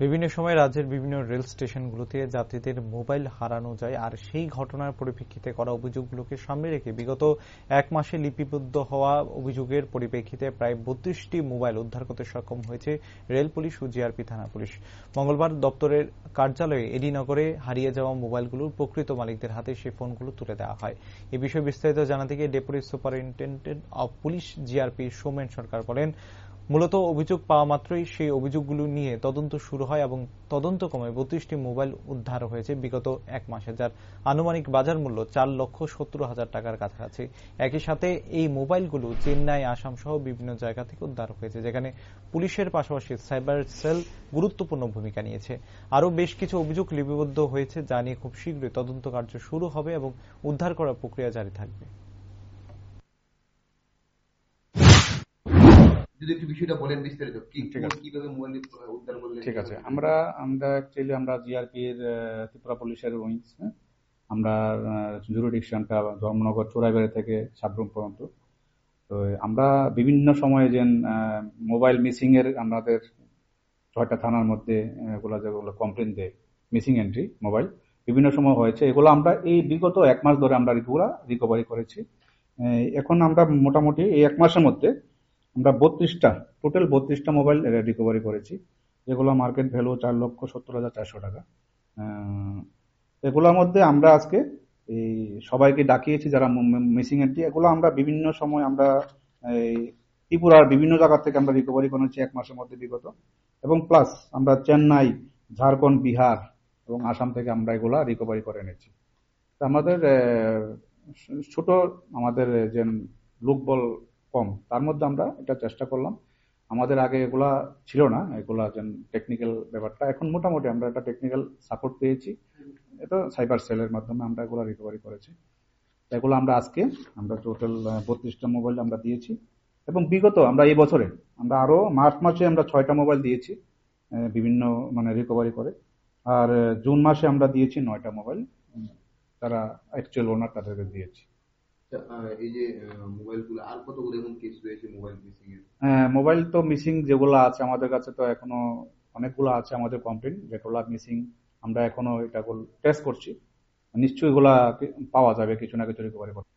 বিভিন্ন সময় রাজ্যের বিভিন্ন রেল স্টেশনগুলোতে যাত্রীদের মোবাইল হারানো যায়, আর সেই ঘটনার পরিপ্রেক্ষিতে করা অভিযোগগুলোকে সামনে রেখে বিগত এক মাসে লিপিবদ্ধ হওয়া অভিযোগের পরিপ্রেক্ষিতে প্রায় 32টি মোবাইল উদ্ধার করতে সক্ষম হয়েছে রেল পুলিশ ও জিআরপি থানা পুলিশ। মঙ্গলবার দপ্তরের কার্যালয়ে এডিনগরে হারিয়ে যাওয়া মোবাইলগুলোর প্রকৃত মালিকদের হাতে সেই ফোনগুলো তুলে দেওয়া হয়। এ বিষয়ে বিস্তারিত জানাতে গিয়ে deputy superintendent of police GRP Soumen Sarkar বলেন, মূলত অভিযোগ পাওয়া মাত্রই সেই অভিযোগগুলো নিয়ে তদন্ত শুরু হয় এবং তদন্তক্রমে 32টি মোবাইল উদ্ধার হয়েছে বিগত এক মাসে, যার আনুমানিক বাজার মূল্য 4,70,000 টাকার কাছাকাছি। একই সাথে এই মোবাইলগুলো চেন্নাই, আসাম সহ বিভিন্ন জায়গা থেকে উদ্ধার হয়েছে, যেখানে পুলিশের পাশাপাশি সাইবার সেল গুরুত্বপূর্ণ ভূমিকা নিয়েছে। আরও বেশ কিছু অভিযোগ লিপিবদ্ধ হয়েছে, যা নিয়ে খুব শীঘ্রই তদন্ত কার্য শুরু হবে এবং উদ্ধার করার প্রক্রিয়া জারি থাকবে। যদি একটু বিষয়টা বলেন বিস্তারিত, কিভাবে মোবাইল উদ্ধার করলেন? ঠিক আছে, আমরা জিআরপি এর ত্রিপুরা পুলিশের উইংস, আমরা জুরিডিকশনটা ধর্মনগর চোরাইবাড়ি থেকে সাবরুম পর্যন্ত। তো আমরা বিভিন্ন সময়ে যে মোবাইল মিসিং এর আমাদের 6টা থানার মধ্যে যেগুলো কমপ্লেন দেয়, মিসিং এন্ট্রি মোবাইল বিভিন্ন সময় হয়েছে। এগুলো আমরা এই বিগত এক মাস ধরে আমরা রিকভারি করেছি। এখন আমরা মোটামুটি এই এক মাসের মধ্যে আমরা টোটাল 32টা মোবাইল রিকভারি করেছি, যেগুলো মার্কেট ভ্যালু 4,70,400 টাকা। এগুলোর মধ্যে আমরা আজকে এই সবাইকে ডাকিয়েছি যারা মিসিং এন্ট্রি, এগুলো আমরা বিভিন্ন সময় আমরা এই ত্রিপুরার বিভিন্ন জায়গা থেকে আমরা রিকভারি করেছি এক মাসের মধ্যে বিগত, এবং প্লাস আমরা চেন্নাই, ঝাড়খণ্ড, বিহার এবং আসাম থেকে আমরা এগুলা রিকভারি করে এনেছি। আমাদের ছোট আমাদের যে লোকবল কম, তার মধ্যে আমরা এটা চেষ্টা করলাম। আমাদের আগে এগুলা ছিল না, এগুলা যে টেকনিক্যাল ব্যাপারটা, এখন মোটামুটি আমরা একটা টেকনিক্যাল সাপোর্ট পেয়েছি, এটা সাইবার সেলের মাধ্যমে আমরা এগুলা রিকভারি করেছি। এগুলো আমরা আজকে আমরা টোটাল 32টা মোবাইল আমরা দিয়েছি, এবং বিগত আমরা এই বছরে আমরা আরো মার্চ মাসে আমরা 6টা মোবাইল দিয়েছি বিভিন্ন রিকভারি করে, আর জুন মাসে আমরা দিয়েছি 9টা মোবাইল, তারা অ্যাকচুয়াল ওনার তাদেরকে দিয়েছি। এই যে মোবাইলগুলো আর কতগুলো এমন কেস রয়েছে মোবাইল মিসিং এর? মোবাইল তো মিসিং যেগুলো আছে আমাদের কাছে, তো এখনো অনেকগুলো আছে আমাদের কমপ্লেন যেগুলো মিসিং, আমরা এখনো এটা টেস্ট করছি, নিশ্চয়ই এগুলা পাওয়া যাবে, কিছু না কিছু রিকভারি করতে।